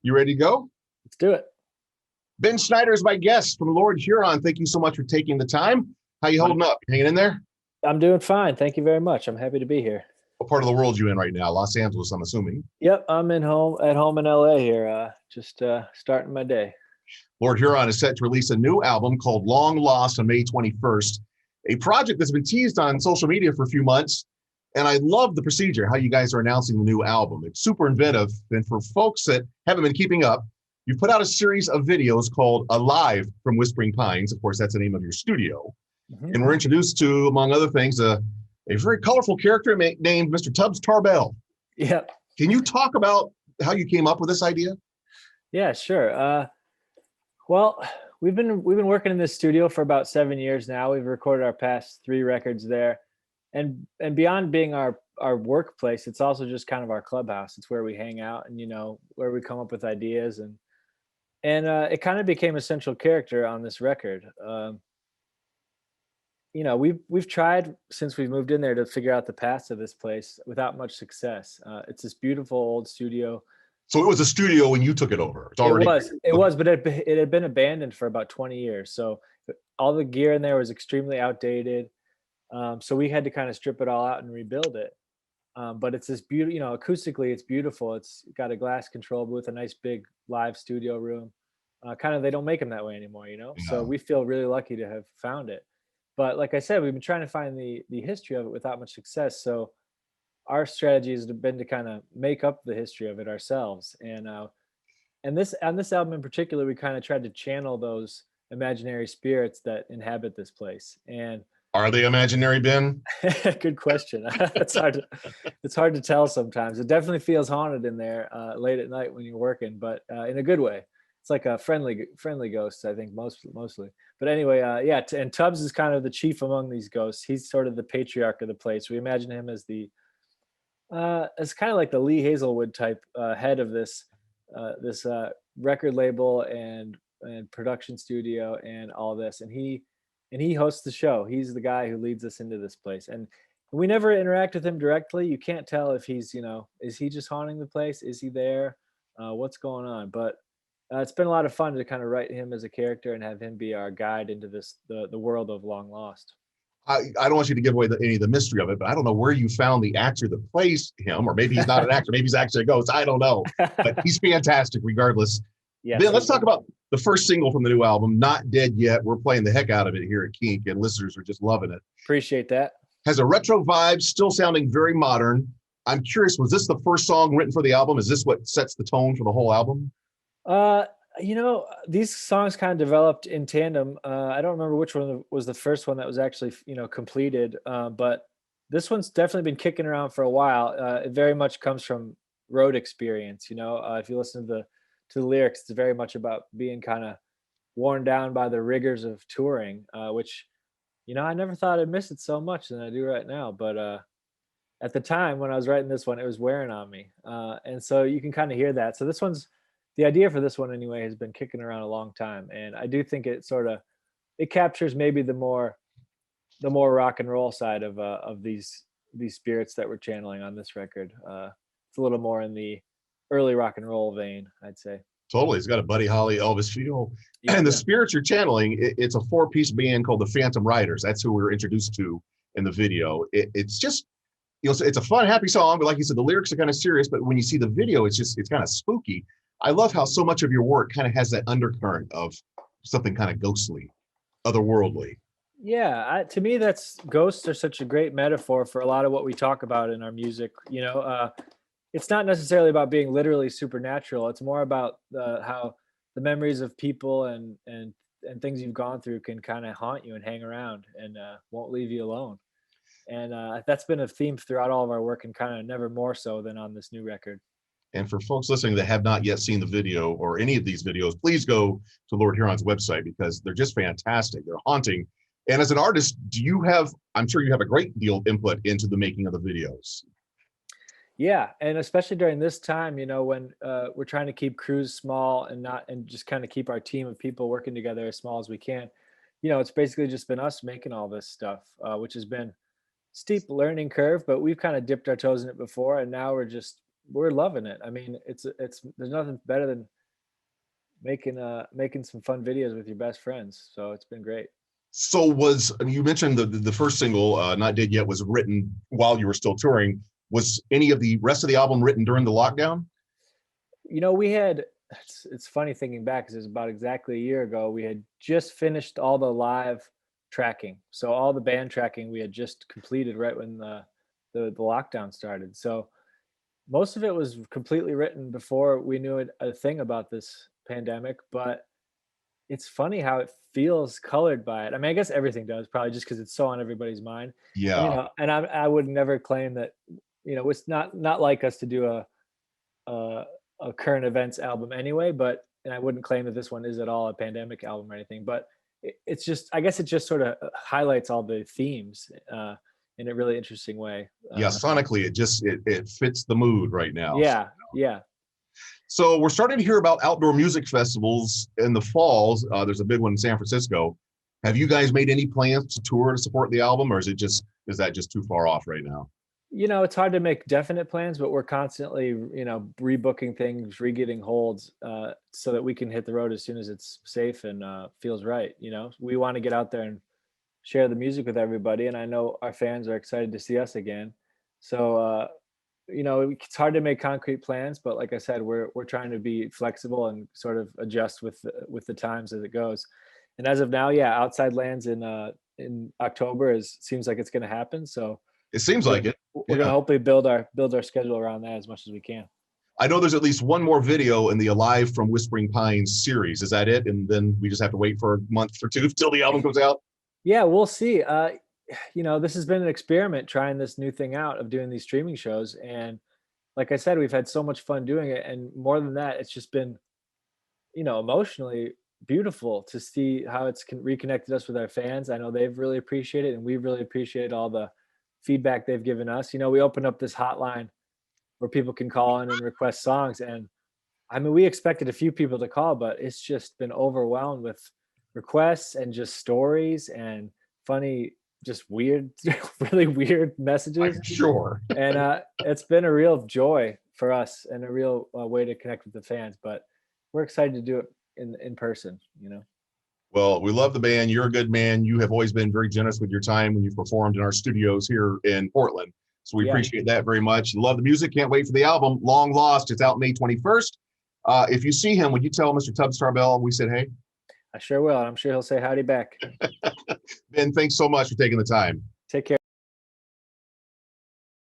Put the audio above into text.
You ready to go? Let's do it. Ben Schneider is my guest from Lord Huron. Thank you so much for taking the time. How you holding up? Hanging in there? I'm doing fine. Thank you very much. I'm happy to be here. What part of the world you in right now? Los Angeles, I'm assuming. Yep, I'm at home in LA here, just starting my day. Lord Huron is set to release a new album called Long Lost on May 21st, a project that's been teased on social media for a few months. And I love the procedure, how you guys are announcing the new album. It's super inventive. And for folks that haven't been keeping up, you've put out a series of videos called Alive from Whispering Pines. Of course, that's the name of your studio. Mm-hmm. And we're introduced to, among other things, a very colorful character named Mr. Tubbs Tarbell. Yep. Can you talk about how you came up with this idea? Yeah, sure. Well, we've been working in this studio for about 7 years now. We've recorded our past 3 records there. And beyond being our workplace, it's also just kind of our clubhouse. It's where we hang out and, where we come up with ideas. And it kind of became a central character on this record. We've tried since we've moved in there to figure out the past of this place without much success. It's this beautiful old studio. So it was a studio when you took it over. It was, but it had been abandoned for about 20 years. So all the gear in there was extremely outdated. So we had to kind of strip it all out and rebuild it. But it's this beautiful, acoustically, it's beautiful. It's got a glass control booth, a nice big live studio room. They don't make them that way anymore, Yeah. So we feel really lucky to have found it. But like I said, we've been trying to find the history of it without much success. So our strategy has been to kind of make up the history of it ourselves. And on this album in particular, we kind of tried to channel those imaginary spirits that inhabit this place. And are they imaginary, Ben? Good question. It's hard to tell sometimes. It definitely feels haunted in there late at night when you're working, but in a good way. It's like a friendly ghost, I think, mostly. But anyway, and Tubbs is kind of the chief among these ghosts. He's sort of the patriarch of the place. We imagine him as as kind of like the Lee Hazelwood type head of this record label and production studio and all this. And he hosts the show. He's the guy who leads us into this place. And we never interact with him directly. You can't tell if he's, is he just haunting the place? Is he there? What's going on? But it's been a lot of fun to kind of write him as a character and have him be our guide into the world of Long Lost. I don't want you to give away any of the mystery of it, but I don't know where you found the actor that plays him, or maybe he's not an actor. Maybe he's actually a ghost. I don't know, but he's fantastic regardless. Yes, Ben, let's talk about the first single from the new album, Not Dead Yet. We're playing the heck out of it here at KINK, and listeners are just loving it. Appreciate that. Has a retro vibe, still sounding very modern. I'm curious, was this the first song written for the album? Is this what sets the tone for the whole album? These songs kind of developed in tandem. I don't remember which one was the first one that was actually, completed. But this one's definitely been kicking around for a while. It very much comes from road experience. If you listen to the lyrics, it's very much about being kind of worn down by the rigors of touring, which, I never thought I'd miss it so much than I do right now. But at the time when I was writing this one, it was wearing on me. And so you can kind of hear that. So the idea for this one anyway has been kicking around a long time. And I do think it captures maybe the more rock and roll side of these spirits that we're channeling on this record. It's a little more in the early rock and roll vein, I'd say. Totally. It's got a Buddy Holly, Elvis feel. Yeah. And the spirits you're channeling, it's a 4-piece band called the Phantom Riders. That's who we were introduced to in the video. It's just, it's a fun, happy song, but like you said, the lyrics are kind of serious, but when you see the video, it's kind of spooky. I love how so much of your work kind of has that undercurrent of something kind of ghostly, otherworldly. Yeah, to me, ghosts are such a great metaphor for a lot of what we talk about in our music. It's not necessarily about being literally supernatural. It's more about how the memories of people and things you've gone through can kind of haunt you and hang around and won't leave you alone. And that's been a theme throughout all of our work, and kind of never more so than on this new record. And for folks listening that have not yet seen the video or any of these videos, please go to Lord Huron's website because they're just fantastic. They're haunting. And as an artist, I'm sure you have a great deal of input into the making of the videos. Yeah. And especially during this time, when we're trying to keep crews small and just kind of keep our team of people working together as small as we can, it's basically just been us making all this stuff, which has been steep learning curve, but we've kind of dipped our toes in it before. And now we're just we're loving it. I mean, it's there's nothing better than making some fun videos with your best friends. So it's been great. So you mentioned the first single, Not Dead Yet, was written while you were still touring. Was any of the rest of the album written during the lockdown? We had, it's funny thinking back because it was about exactly a year ago. We had just finished all the live tracking. So all the band tracking we had just completed right when the lockdown started. So most of it was completely written before we knew a thing about this pandemic, but it's funny how it feels colored by it. I mean, I guess everything does, probably just because it's so on everybody's mind. And, Yeah. and I would never claim that, it's not like us to do a current events album anyway, and I wouldn't claim that this one is at all a pandemic album or anything, but it's just, I guess it just sort of highlights all the themes in a really interesting way. Yeah, sonically, it fits the mood right now. Yeah, yeah. So we're starting to hear about outdoor music festivals in the falls. There's a big one in San Francisco. Have you guys made any plans to tour to support the album, or is that just too far off right now? It's hard to make definite plans, but we're constantly, rebooking things, re-getting holds, so that we can hit the road as soon as it's safe and feels right. We want to get out there and share the music with everybody, and I know our fans are excited to see us again. So, it's hard to make concrete plans, but like I said, we're trying to be flexible and sort of adjust with the times as it goes. And as of now, yeah, Outside Lands in October seems like it's going to happen. So it seems like it. We're going to hopefully build our schedule around that as much as we can. I know there's at least one more video in the Alive from Whispering Pines series. Is that it? And then we just have to wait for a month or two till the album comes out? Yeah, we'll see. This has been an experiment trying this new thing out of doing these streaming shows. And like I said, we've had so much fun doing it. And more than that, it's just been, emotionally beautiful to see how it's reconnected us with our fans. I know they've really appreciated it, and we've really appreciated all the feedback they've given us. We opened up this hotline where people can call in and request songs. And I mean, we expected a few people to call, but it's just been overwhelmed with requests and just stories and funny, just weird, really weird messages. I'm sure. And it's been a real joy for us and a real way to connect with the fans, but we're excited to do it in person, Well, we love the band. You're a good man. You have always been very generous with your time when you've performed in our studios here in Portland. So we appreciate that very much. Love the music. Can't wait for the album, Long Lost. It's out May 21st. If you see him, would you tell Mr. Tubbs Tarbell we said hey? I sure will. I'm sure he'll say howdy back. Ben, thanks so much for taking the time. Take care.